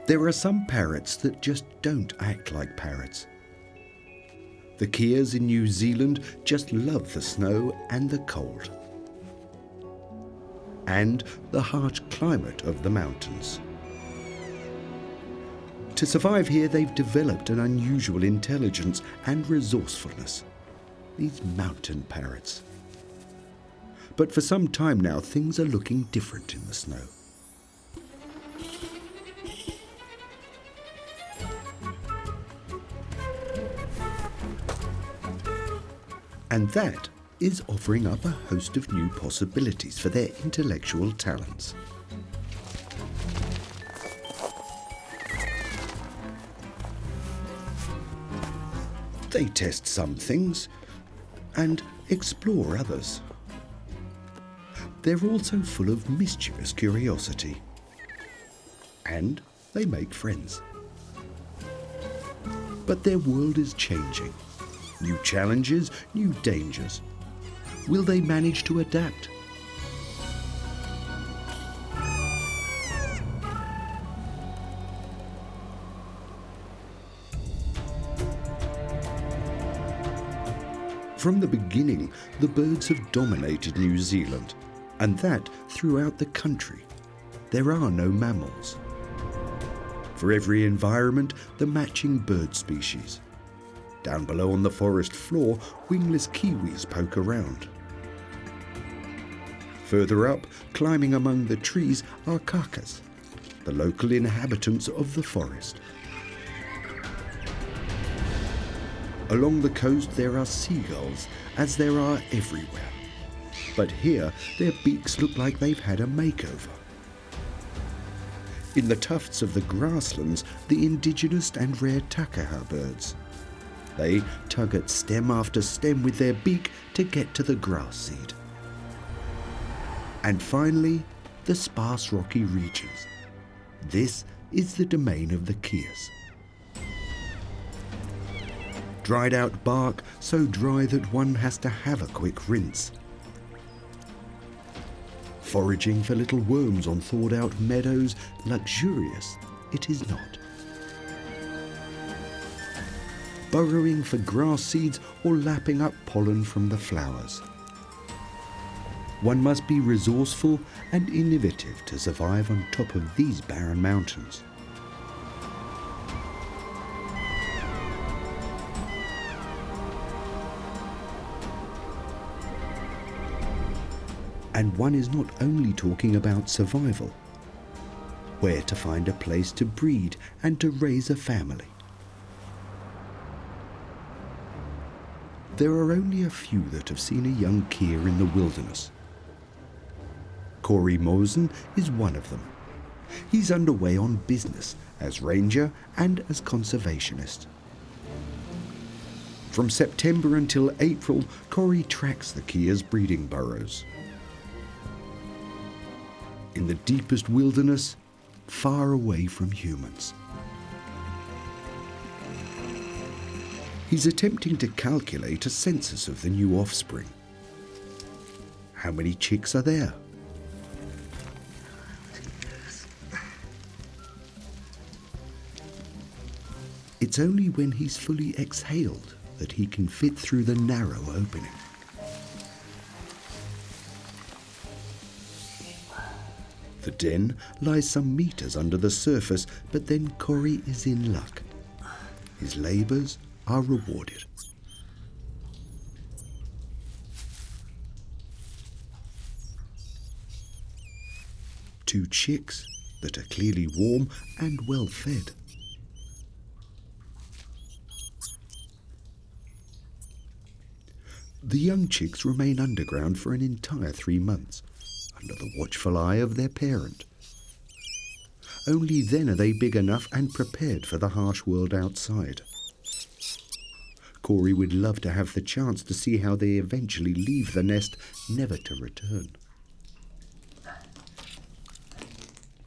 There are some parrots that just don't act like parrots. The keas in New Zealand just love the snow and the cold. And the harsh climate of the mountains. To survive here, they've developed an unusual intelligence and resourcefulness. These mountain parrots. But for some time now, things are looking different in the snow. And that is offering up a host of new possibilities for their intellectual talents. They test some things and explore others. They're also full of mischievous curiosity. And they make friends. But their world is changing. New challenges, new dangers. Will they manage to adapt? From the beginning, the birds have dominated New Zealand, and that throughout the country. There are no mammals. For every environment, the matching bird species. Down below on the forest floor, wingless kiwis poke around. Further up, climbing among the trees, are kakas, the local inhabitants of the forest. Along the coast there are seagulls, as there are everywhere. But here, their beaks look like they've had a makeover. In the tufts of the grasslands, the indigenous and rare takaha birds. They tug at stem after stem with their beak to get to the grass seed. And finally, the sparse rocky regions. This is the domain of the keas. Dried out bark, so dry that one has to have a quick rinse. Foraging for little worms on thawed out meadows, luxurious it is not. Burrowing for grass seeds or lapping up pollen from the flowers. One must be resourceful and innovative to survive on top of these barren mountains. And one is not only talking about survival, where to find a place to breed and to raise a family. There are only a few that have seen a young kea in the wilderness. Corey Mosen is one of them. He's underway on business as ranger and as conservationist. From September until April, Corey tracks the kea's breeding burrows. In the deepest wilderness, far away from humans. He's attempting to calculate a census of the new offspring. How many chicks are there? It's only when he's fully exhaled that he can fit through the narrow opening. The den lies some meters under the surface, but then Corey is in luck. His labours are rewarded. Two chicks that are clearly warm and well fed. The young chicks remain underground for an entire 3 months, under the watchful eye of their parent. Only then are they big enough and prepared for the harsh world outside. Corey would love to have the chance to see how they eventually leave the nest, never to return.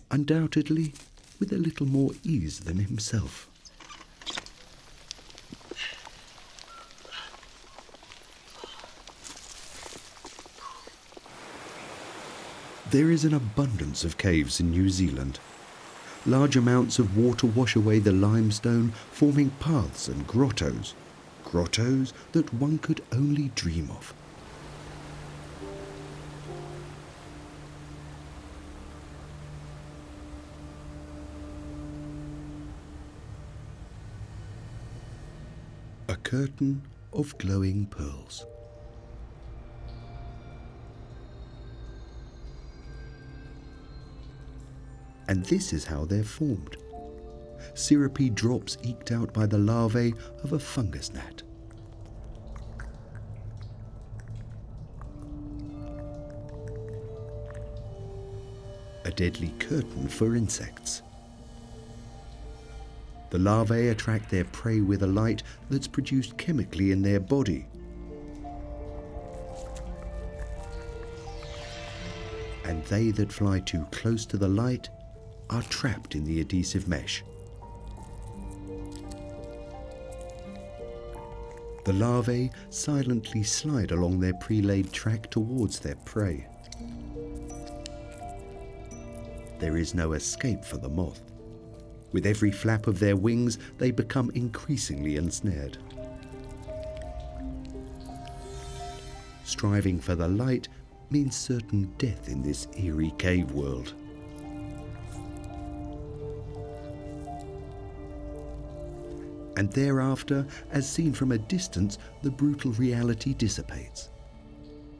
Undoubtedly, with a little more ease than himself. There is an abundance of caves in New Zealand. large amounts of water wash away the limestone, forming paths and grottos. Grottos that one could only dream of. A curtain of glowing pearls. And this is how they're formed. Syrupy drops eked out by the larvae of a fungus gnat. A deadly curtain for insects. The larvae attract their prey with a light that's produced chemically in their body. And they that fly too close to the light are trapped in the adhesive mesh. The larvae silently slide along their pre-laid track towards their prey. There is no escape for the moth. With every flap of their wings, they become increasingly ensnared. Striving for the light means certain death in this eerie cave world. And thereafter, as seen from a distance, the brutal reality dissipates.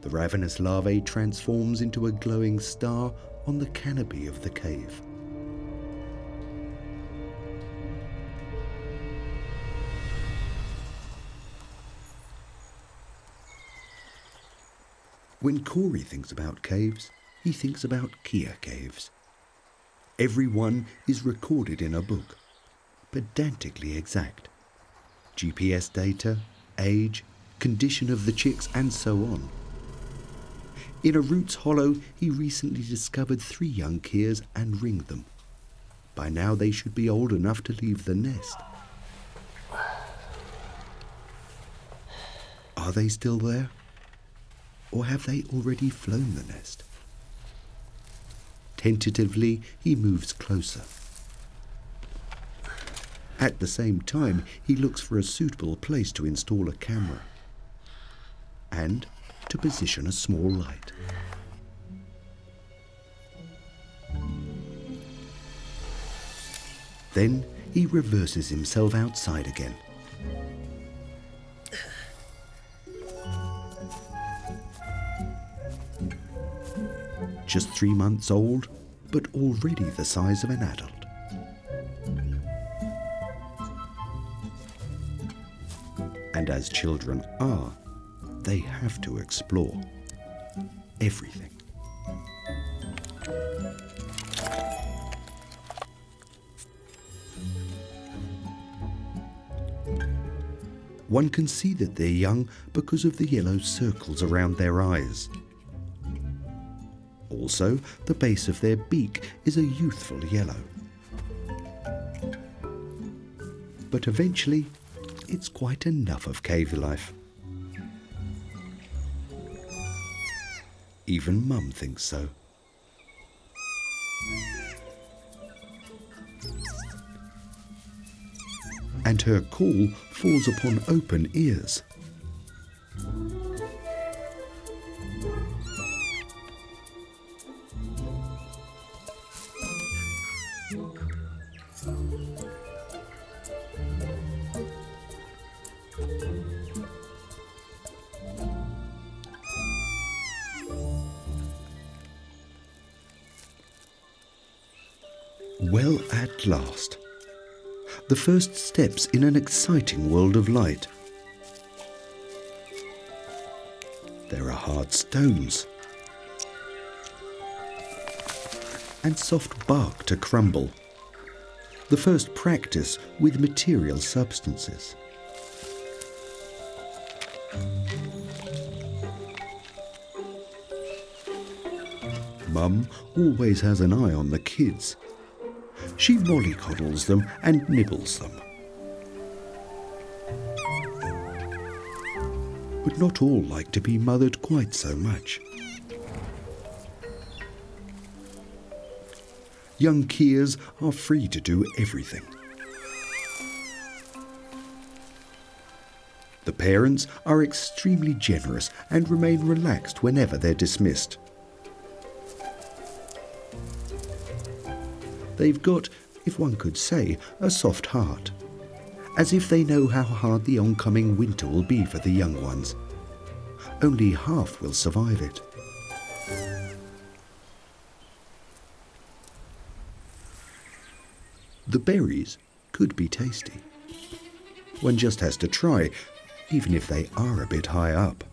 The ravenous larvae transforms into a glowing star on the canopy of the cave. When Corey thinks about caves, he thinks about Keea Caves. Every one is recorded in a book, pedantically exact. GPS data, age, condition of the chicks, and so on. In a roots hollow, he recently discovered 3 young Keas and ringed them. By now they should be old enough to leave the nest. Are they still there? Or have they already flown the nest? Tentatively, he moves closer. At the same time, he looks for a suitable place to install a camera and to position a small light. Then he reverses himself outside again. Just 3 months old, but already the size of an adult. And as children are, they have to explore everything. One can see that they're young because of the yellow circles around their eyes. Also, the base of their beak is a youthful yellow. But eventually, it's quite enough of cave life. Even Mum thinks so. And her call falls upon open ears. Well, at last. The first steps in an exciting world of light. There are hard stones and soft bark to crumble. The first practice with material substances. Mum always has an eye on the kids. She mollycoddles them and nibbles them. But not all like to be mothered quite so much. young keas are free to do everything. The parents are extremely generous and remain relaxed whenever they're dismissed. They've got, if one could say, a soft heart, as if they know how hard the oncoming winter will be for the young ones. Only half will survive it. The berries could be tasty. One just has to try, even if they are a bit high up.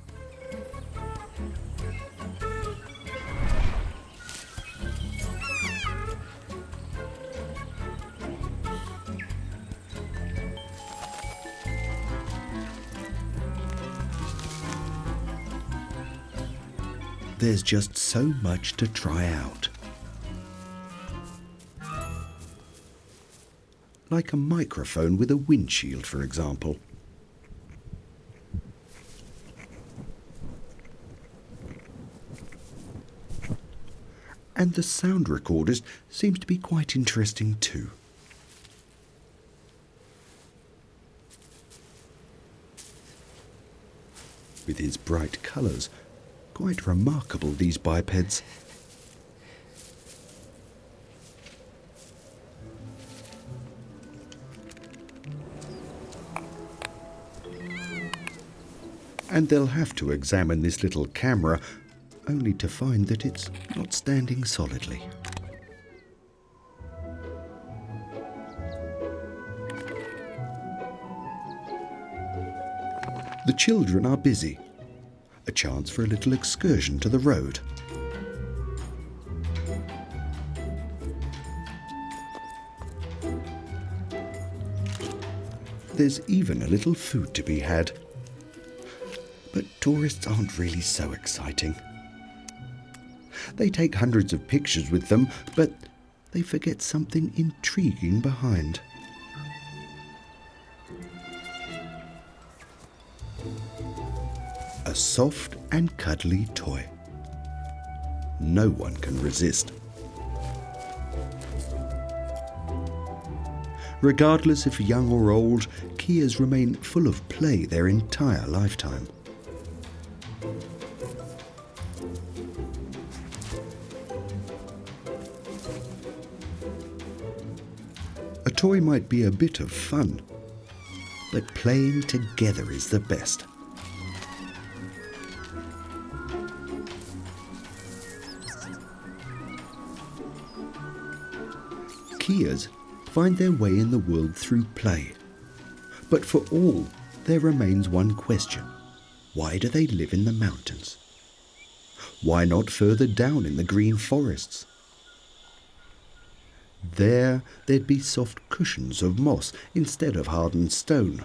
There's just so much to try out. Like a microphone with a windshield, for example. And the sound recordist seems to be quite interesting too. With his bright colours, quite remarkable, these bipeds. And they'll have to examine this little camera, only to find that it's not standing solidly. The children are busy. A chance for a little excursion to the road. There's even a little food to be had. But tourists aren't really so exciting. They take hundreds of pictures with them, but they forget something intriguing behind. A soft and cuddly toy. No one can resist. Regardless if young or old, keas remain full of play their entire lifetime. A toy might be a bit of fun, but playing together is the best. Keas find their way in the world through play. But for all, there remains one question. Why do they live in the mountains? Why not further down in the green forests? There, there'd be soft cushions of moss instead of hardened stone.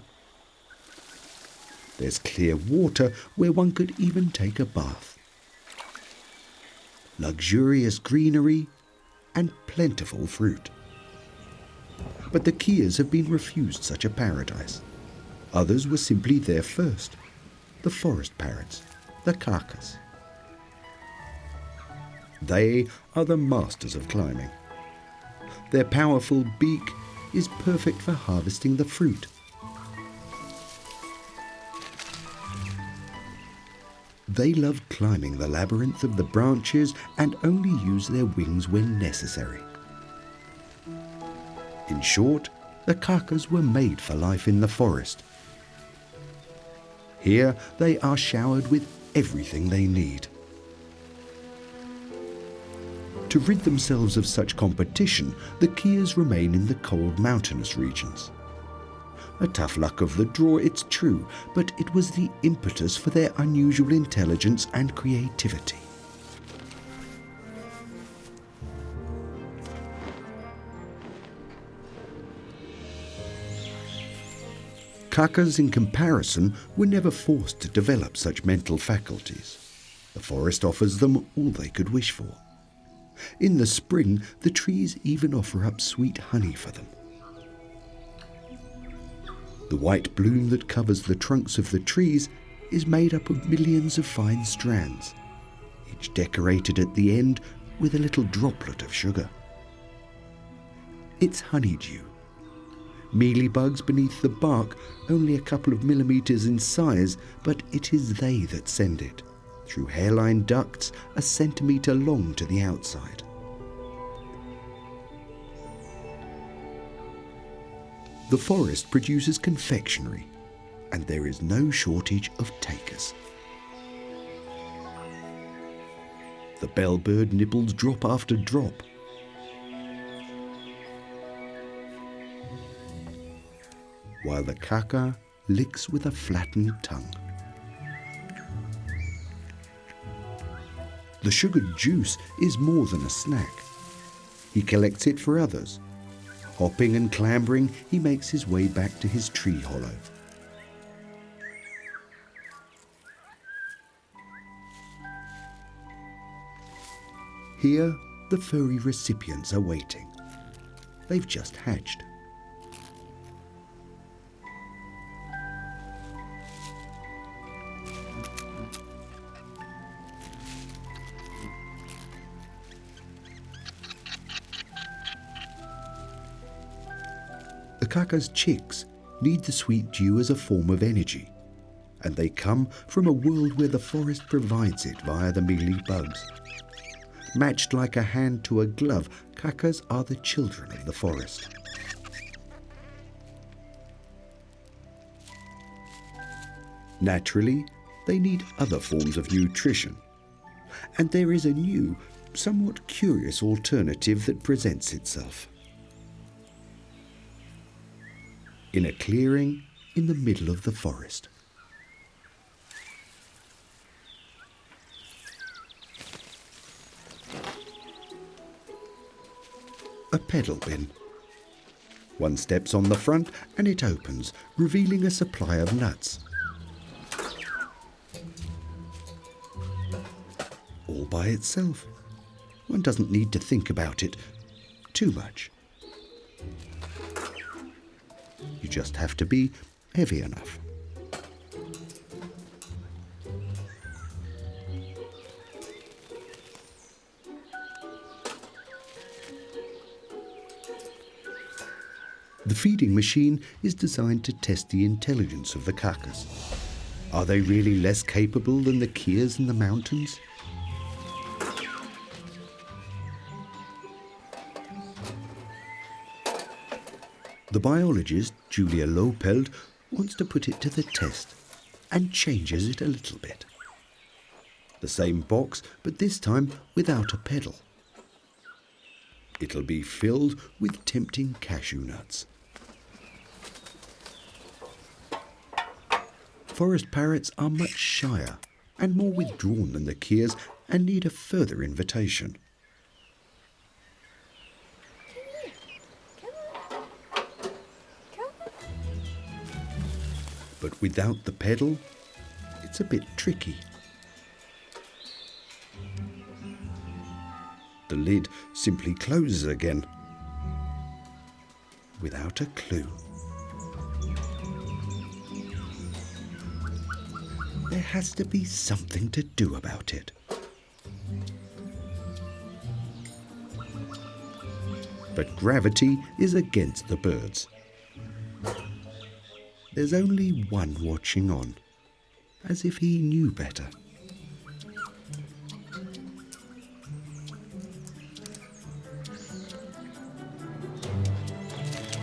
There's clear water where one could even take a bath. Luxurious greenery and plentiful fruit. But the keas have been refused such a paradise. Others were simply there first. The forest parrots, the kakas. They are the masters of climbing. Their powerful beak is perfect for harvesting the fruit. They love climbing the labyrinth of the branches and only use their wings when necessary. In short, the kakas were made for life in the forest. Here they are showered with everything they need. To rid themselves of such competition, the keas remain in the cold mountainous regions. A tough luck of the draw, it's true, but it was the impetus for their unusual intelligence and creativity. Kakas, in comparison, were never forced to develop such mental faculties. The forest offers them all they could wish for. In the spring, the trees even offer up sweet honey for them. The white bloom that covers the trunks of the trees is made up of millions of fine strands, each decorated at the end with a little droplet of sugar. It's honeydew. Mealybugs beneath the bark, only a couple of millimetres in size, but it is they that send it, through hairline ducts a centimetre long to the outside. The forest produces confectionery, and there is no shortage of takers. The bellbird nibbles drop after drop. While the kaka licks with a flattened tongue. The sugared juice is more than a snack. He collects it for others. Hopping and clambering, he makes his way back to his tree hollow. Here, the furry recipients are waiting. They've just hatched. The kaka's chicks need the sweet dew as a form of energy, and they come from a world where the forest provides it via the mealy bugs. Matched like a hand to a glove, kakas are the children of the forest. Naturally, they need other forms of nutrition, and there is a new, somewhat curious alternative that presents itself. In a clearing in the middle of the forest. A pedal bin. One steps on the front and it opens, revealing a supply of nuts. All by itself. One doesn't need to think about it too much. You just have to be heavy enough. The feeding machine is designed to test the intelligence of the kakas. Are they really less capable than the keas in the mountains? The biologist, Julia Lopeld, wants to put it to the test and changes it a little bit. The same box, but this time without a pedal. It'll be filled with tempting cashew nuts. Forest parrots are much shyer and more withdrawn than the keas and need a further invitation. But without the pedal, it's a bit tricky. The lid simply closes again, without a clue. There has to be something to do about it. But gravity is against the birds. There's only one watching on, as if he knew better.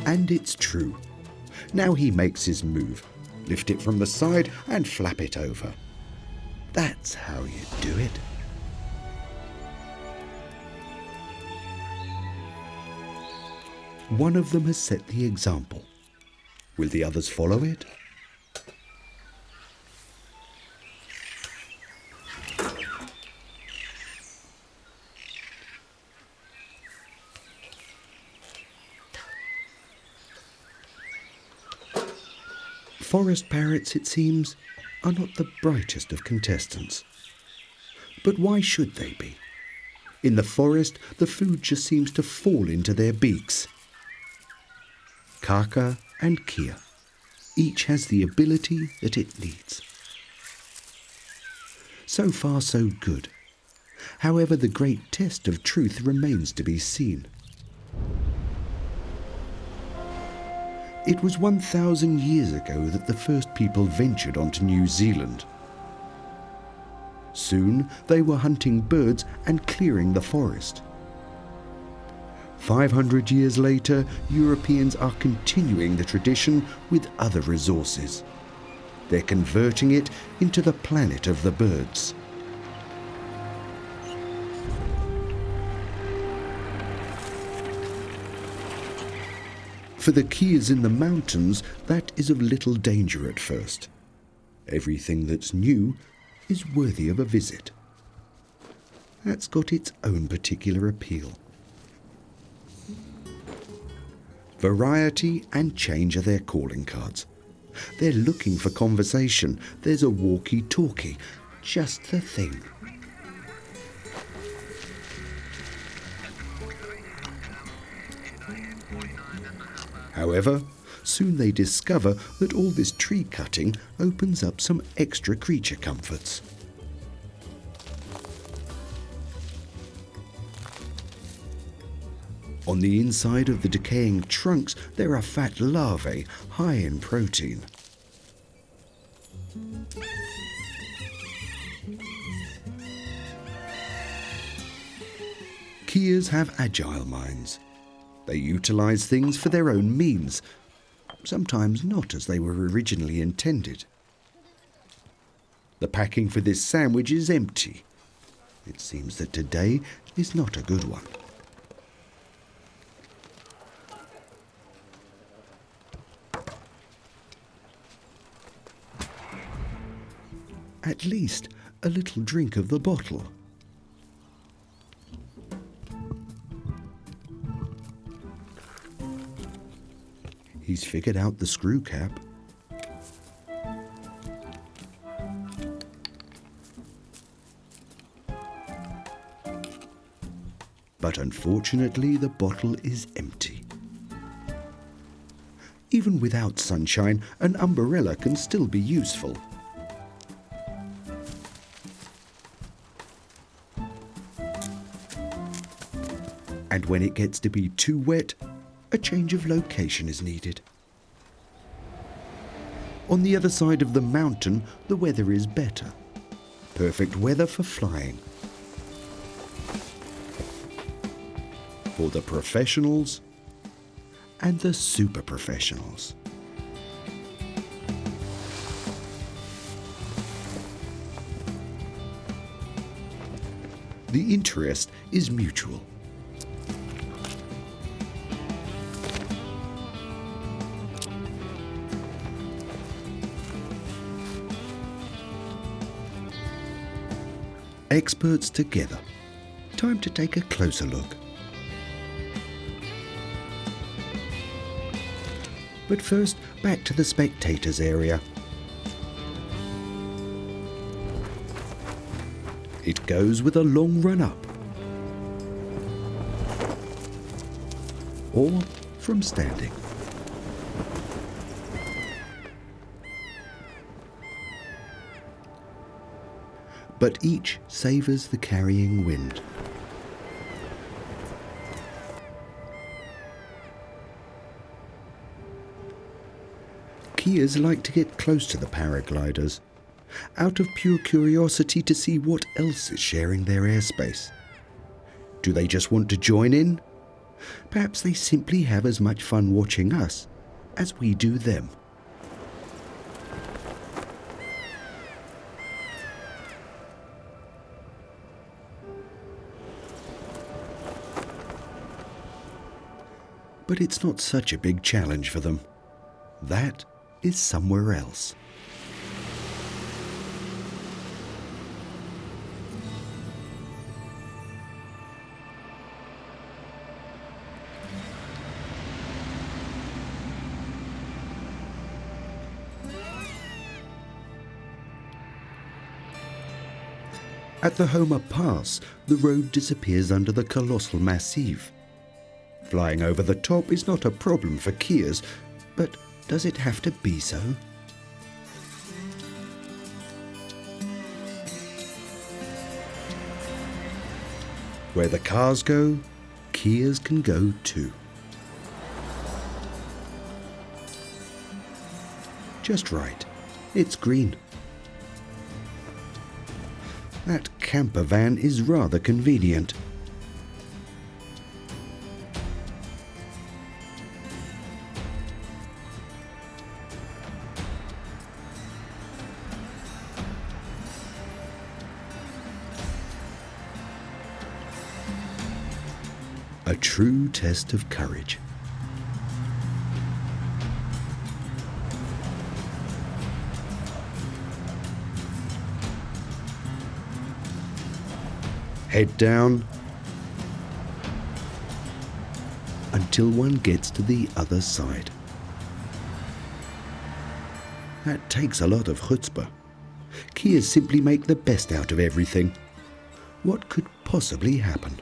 And it's true. Now he makes his move. Lift it from the side and flap it over. That's how you do it. One of them has set the example. Will the others follow it? Forest parrots, it seems, are not the brightest of contestants. But why should they be? In the forest, the food just seems to fall into their beaks. Kaka and Kia, each has the ability that it needs. So far, so good. However, the great test of truth remains to be seen. It was 1,000 years ago that the first people ventured onto New Zealand. Soon they were hunting birds and clearing the forest. 500 years later, Europeans are continuing the tradition with other resources. They're converting it into the planet of the birds. For the Keas in the mountains, that is of little danger at first. Everything that's new is worthy of a visit. That's got its own particular appeal. Variety and change are their calling cards. They're looking for conversation. There's a walkie-talkie, just the thing. However, soon they discover that all this tree cutting opens up some extra creature comforts. On the inside of the decaying trunks, there are fat larvae, high in protein. Keas have agile minds. They utilize things for their own means, sometimes not as they were originally intended. The packing for this sandwich is empty. It seems that today is not a good one. At least a little drink of the bottle. He's figured out the screw cap. But unfortunately, the bottle is empty. Even without sunshine, an umbrella can still be useful. And when it gets to be too wet, a change of location is needed. On the other side of the mountain, the weather is better. Perfect weather for flying. For the professionals and the super professionals. The interest is mutual. Experts together. Time to take a closer look. But first, back to the spectators area. It goes with a long run up. Or from standing. But each savours the carrying wind. Keas like to get close to the paragliders, out of pure curiosity to see what else is sharing their airspace. Do they just want to join in? Perhaps they simply have as much fun watching us as we do them. But it's not such a big challenge for them. That is somewhere else. At the Homer Pass, the road disappears under the colossal massif. Flying over the top is not a problem for Keas, but does it have to be so? Where the cars go, Keas can go too. just right. It's green. That camper van is rather convenient. A true test of courage. Head down until one gets to the other side. That takes a lot of chutzpah. Kias simply make the best out of everything. What could possibly happen?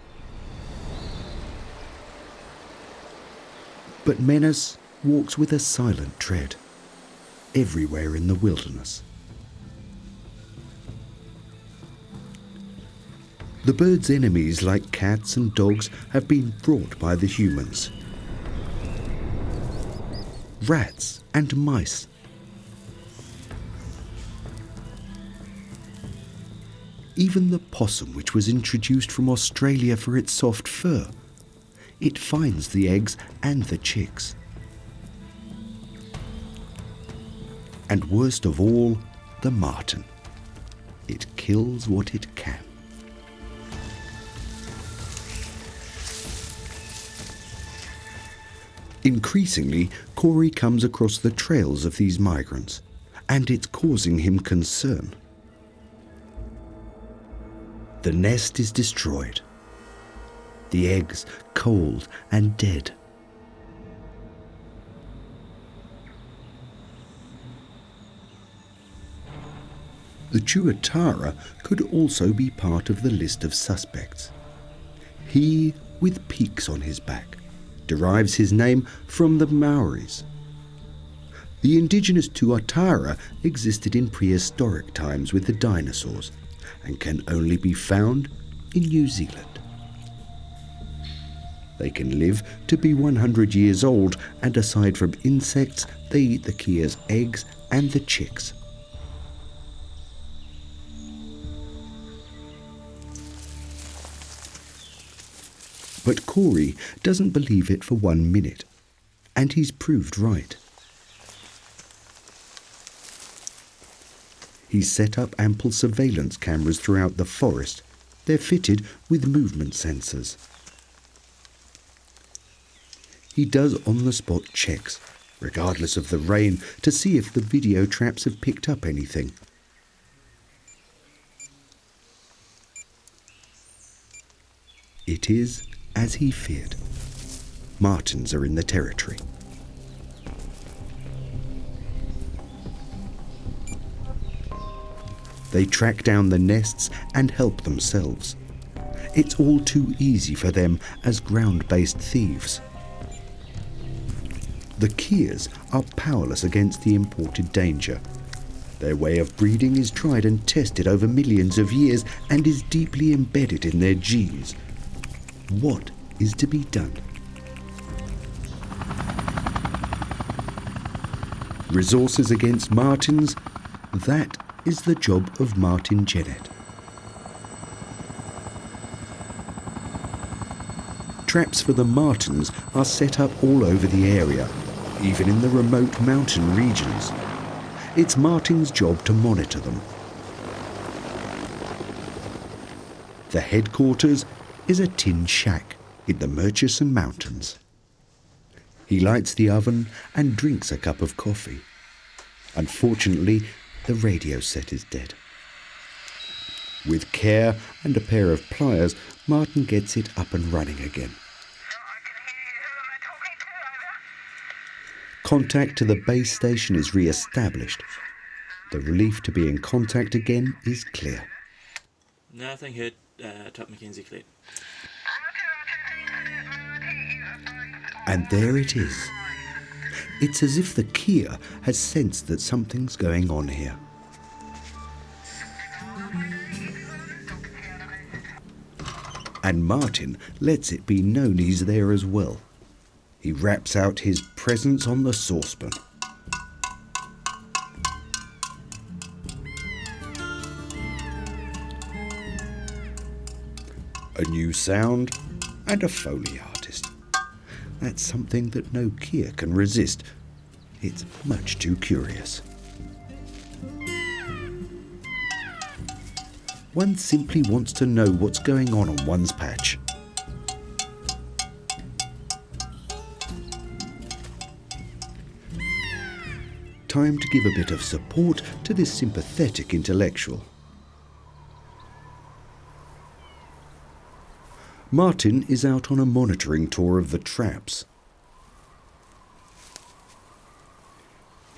But Menace walks with a silent tread, everywhere in the wilderness. The bird's enemies, like cats and dogs, have been brought by the humans. Rats and mice. Even the possum, which was introduced from Australia for its soft fur. It finds the eggs and the chicks. And worst of all, the marten. It kills what it can. Increasingly, Corey comes across the trails of these migrants, and it's causing him concern. The nest is destroyed. The eggs cold and dead. The Tuatara could also be part of the list of suspects. He, with peaks on his back, derives his name from the Maoris. The indigenous Tuatara existed in prehistoric times with the dinosaurs and can only be found in New Zealand. They can live to be 100 years old, and aside from insects, they eat the kia's eggs and the chicks. But Corey doesn't believe it for 1 minute, and he's proved right. He's set up ample surveillance cameras throughout the forest. They're fitted with movement sensors. He does on-the-spot checks, regardless of the rain, to see if the video traps have picked up anything. It is as he feared. Martens are in the territory. They track down the nests and help themselves. It's all too easy for them as ground-based thieves. The kias are powerless against the imported danger. Their way of breeding is tried and tested over millions of years and is deeply embedded in their genes. What is to be done? Resources against martens? That is the job of Martin Jennett. Traps for the martens are set up all over the area, even in the remote mountain regions. It's Martin's job to monitor them. The headquarters is a tin shack in the Murchison Mountains. He lights the oven and drinks a cup of coffee. Unfortunately, the radio set is dead. With care and a pair of pliers, Martin gets it up and running again. Contact to the base station is re-established. The relief to be in contact again is clear. Nothing hit. Top Mackenzie clear. And there it is. It's as if the Kia has sensed that something's going on here. And Martin lets it be known he's there as well. He raps out his presence on the saucepan. a new sound, and a Foley artist. That's something that no Kia can resist. It's much too curious. One simply wants to know what's going on one's patch. Time to give a bit of support to this sympathetic intellectual. Martin is out on a monitoring tour of the traps.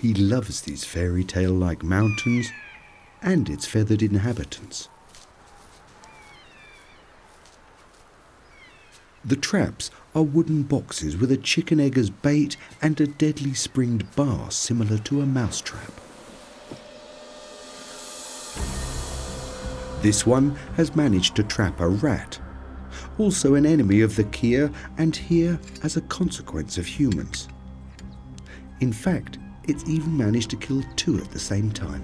He loves these fairy tale-like mountains and its feathered inhabitants. The traps are wooden boxes with a chicken egg as bait and a deadly springed bar similar to a mousetrap. This one has managed to trap a rat, also an enemy of the Kia and here as a consequence of humans. In fact, it's even managed to kill two at the same time.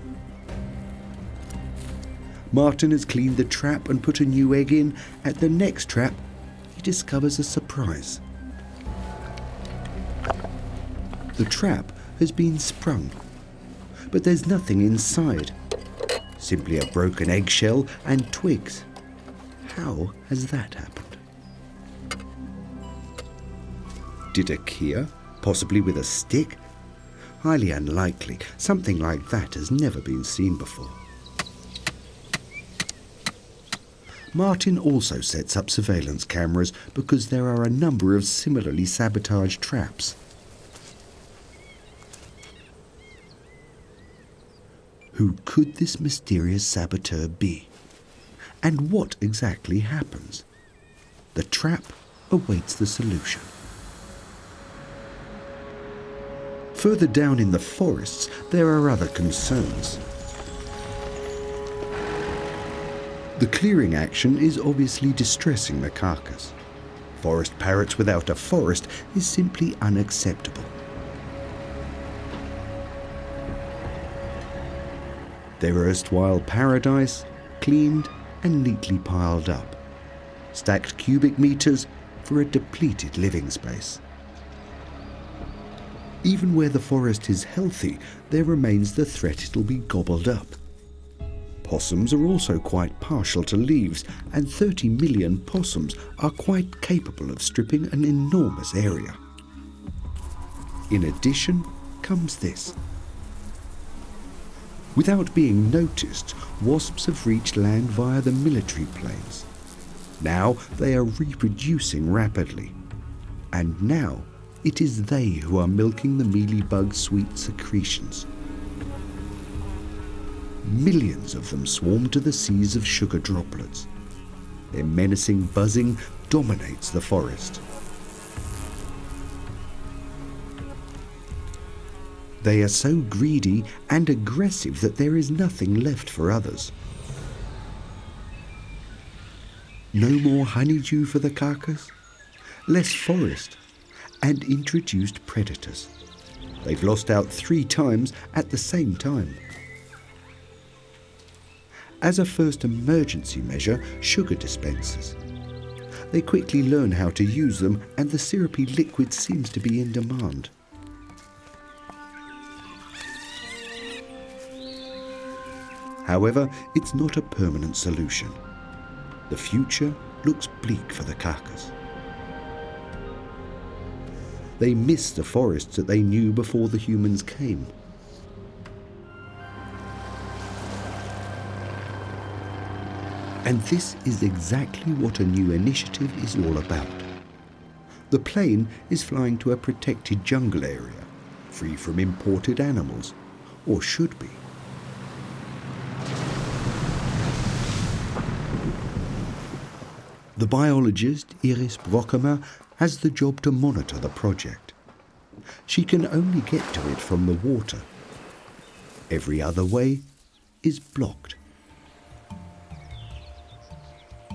Martin has cleaned the trap and put a new egg in. At the next trap, he discovers a surprise. The trap has been sprung, but there's nothing inside. Simply a broken eggshell and twigs. How has that happened? Did a Kia, possibly with a stick? Highly unlikely. Something like that has never been seen before. Martin also sets up surveillance cameras because there are a number of similarly sabotaged traps. Who could this mysterious saboteur be? And what exactly happens? The trap awaits the solution. Further down in the forests, there are other concerns. The clearing action is obviously distressing the carcass. Forest parrots without a forest is simply unacceptable. Their erstwhile paradise, cleaned and neatly piled up. Stacked cubic meters for a depleted living space. Even where the forest is healthy, there remains the threat it'll be gobbled up. Possums are also quite partial to leaves, and 30 million possums are quite capable of stripping an enormous area. In addition comes this. Without being noticed, wasps have reached land via the military planes. Now they are reproducing rapidly. And now it is they who are milking the mealybug's sweet secretions. Millions of them swarm to the seas of sugar droplets. Their menacing buzzing dominates the forest. They are so greedy and aggressive that there is nothing left for others. No more honeydew for the carcass, less forest, and introduced predators. They've lost out 3 times at the same time. As a first emergency measure, sugar dispensers. They quickly learn how to use them, and the syrupy liquid seems to be in demand. However, it's not a permanent solution. The future looks bleak for the carcass. They miss the forests that they knew before the humans came. And this is exactly what a new initiative is all about. The plane is flying to a protected jungle area, free from imported animals, or should be. The biologist Iris Brockemer has the job to monitor the project. She can only get to it from the water. Every other way is blocked.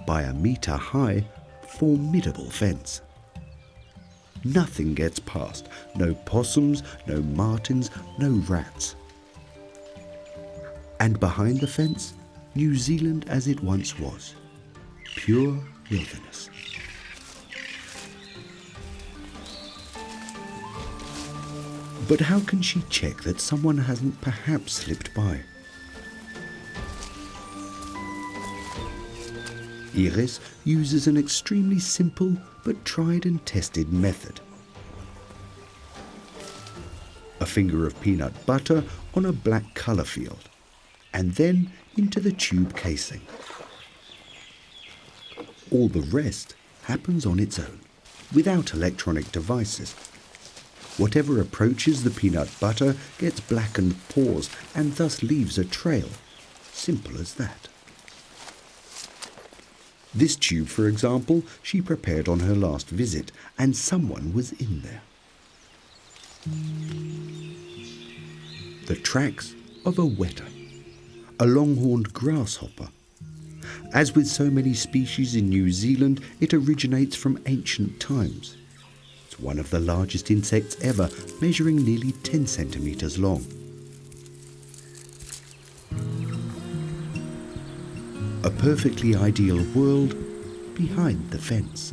By a metre-high, formidable fence. Nothing gets past. No possums, no martins, no rats. And behind the fence, New Zealand as it once was. Pure wilderness. But how can she check that someone hasn't perhaps slipped by? Iris uses an extremely simple but tried and tested method. A finger of peanut butter on a black colour field, and then into the tube casing. All the rest happens on its own, without electronic devices. Whatever approaches the peanut butter gets blackened pores and thus leaves a trail. Simple as that. This tube, for example, she prepared on her last visit, and someone was in there. The tracks of a weta, a longhorned grasshopper. As with so many species in New Zealand, it originates from ancient times. It's one of the largest insects ever, measuring nearly 10 centimetres long. A perfectly ideal world behind the fence.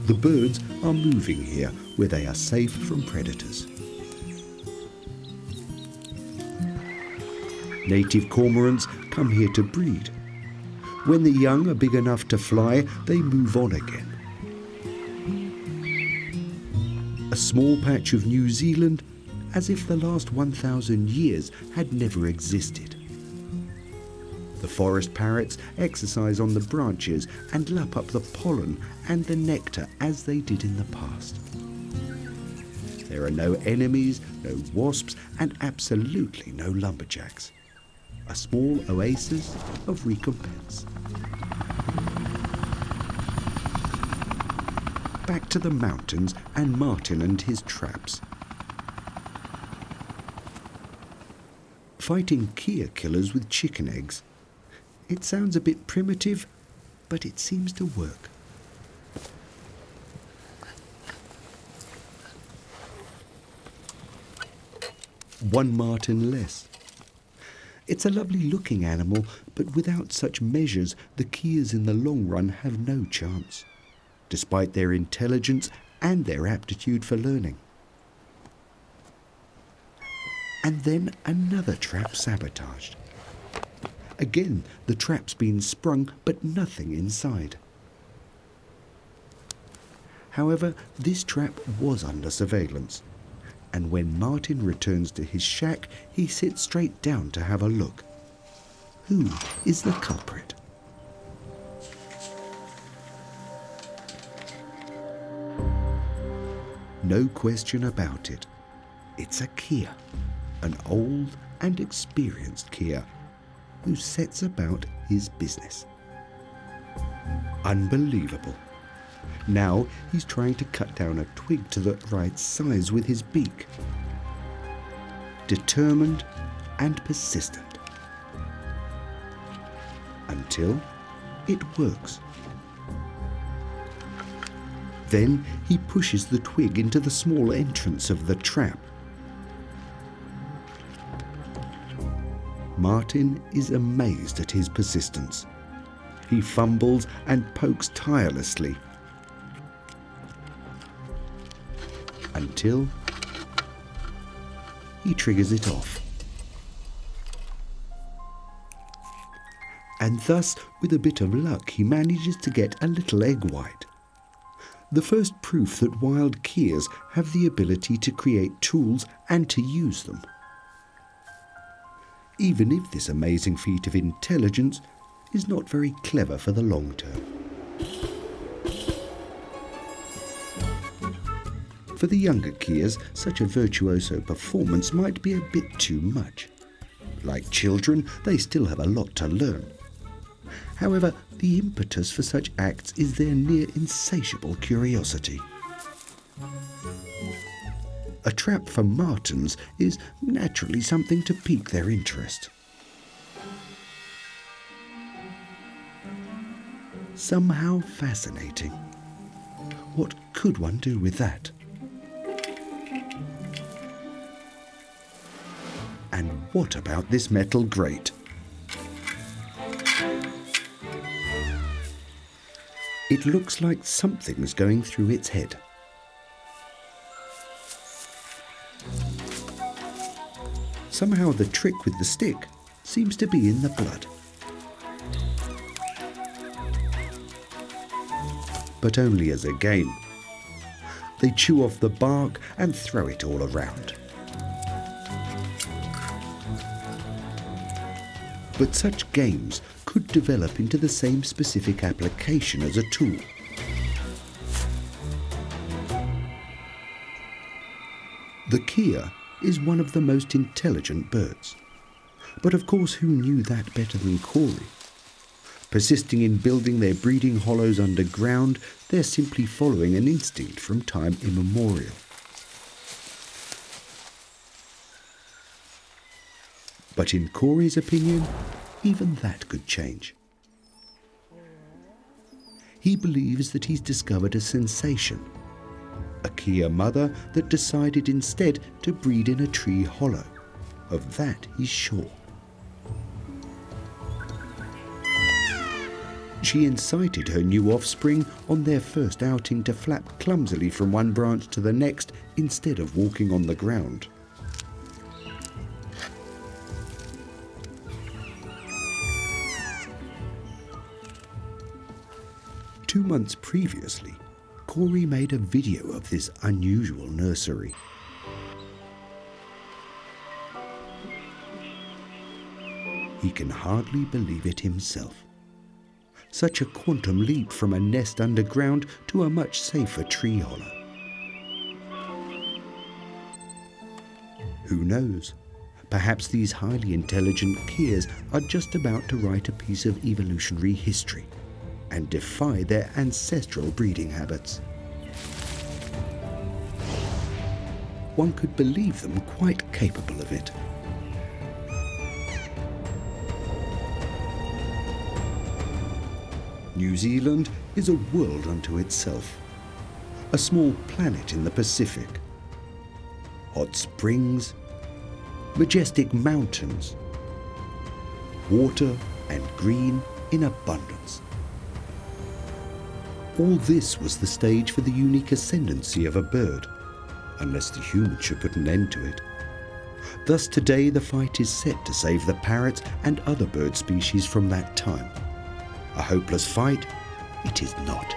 The birds are moving here where they are safe from predators. Native cormorants come here to breed. When the young are big enough to fly, they move on again. A small patch of New Zealand, as if the last 1,000 years had never existed. The forest parrots exercise on the branches and lap up the pollen and the nectar as they did in the past. There are no enemies, no wasps, and absolutely no lumberjacks. A small oasis of recompense. Back to the mountains and Martin and his traps. Fighting kea killers with chicken eggs. It sounds a bit primitive, but it seems to work. One martin less. It's a lovely looking animal, but without such measures, the keas in the long run have no chance, despite their intelligence and their aptitude for learning. And then another trap sabotaged. Again, the trap's been sprung, but nothing inside. However, this trap was under surveillance, and when Martin returns to his shack, he sits straight down to have a look. Who is the culprit? No question about it. It's a kea, an old and experienced kea, who sets about his business. Unbelievable. Now he's trying to cut down a twig to the right size with his beak. Determined and persistent. Until it works. Then he pushes the twig into the small entrance of the trap. Martin is amazed at his persistence. He fumbles and pokes tirelessly until he triggers it off. And thus, with a bit of luck, he manages to get a little egg white. The first proof that wild keas have the ability to create tools and to use them. Even if this amazing feat of intelligence is not very clever for the long term. For the younger keas, such a virtuoso performance might be a bit too much. Like children, they still have a lot to learn. However, the impetus for such acts is their near insatiable curiosity. A trap for martins is naturally something to pique their interest. Somehow fascinating. What could one do with that? And what about this metal grate? It looks like something's going through its head. Somehow the trick with the stick seems to be in the blood. But only as a game. They chew off the bark and throw it all around. But such games could develop into the same specific application as a tool. The kea is one of the most intelligent birds. But of course, who knew that better than Cory? Persisting in building their breeding hollows underground, they're simply following an instinct from time immemorial. But in Cory's opinion, even that could change. He believes that he's discovered a sensation, a kea mother that decided instead to breed in a tree hollow. Of that he's sure. She incited her new offspring on their first outing to flap clumsily from one branch to the next instead of walking on the ground. Two months previously, Cory made a video of this unusual nursery. He can hardly believe it himself. Such a quantum leap from a nest underground to a much safer tree hollow. Who knows? Perhaps these highly intelligent keas are just about to write a piece of evolutionary history and defy their ancestral breeding habits. One could believe them quite capable of it. New Zealand is a world unto itself, a small planet in the Pacific. Hot springs, majestic mountains, water and green in abundance. All this was the stage for the unique ascendancy of a bird, unless the humans should put an end to it. Thus today the fight is set to save the parrots and other bird species from that time. A hopeless fight? It is not.